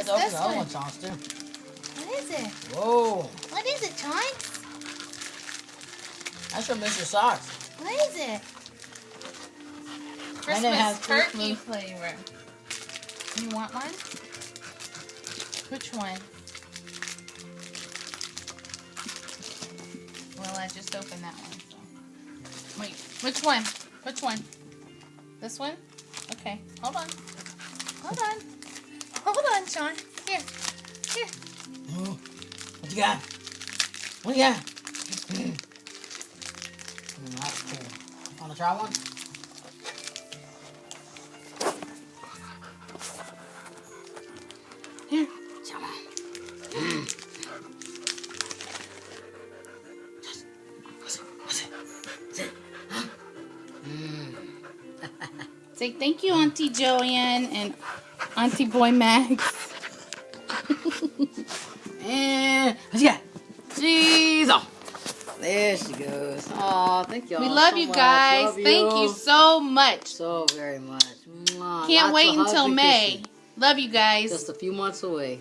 to open this the other one? one, Chance, too. What is it? Whoa. What is it, Chance? That's from Mr. Socks. What is it? And it has Christmas turkey Christmas. flavor. You want one? Which one? Well, I just opened that one. So. Wait, which one? Which one? This one? Okay, hold on. Hold on. Hold on, Sean. Here. Here. Oh, what you got? What you got? That's cool. Want to try one? Here. Come on. Say thank you, Auntie Joanne and Auntie Boy Max. And what you got? Jeez. Oh. There she goes. Oh, thank y'all. We love so you much. guys. Love Thank you so much. so very much. Mwah. Can't Lots wait of hugs until and May. kisses. Love you guys. Just a few months away.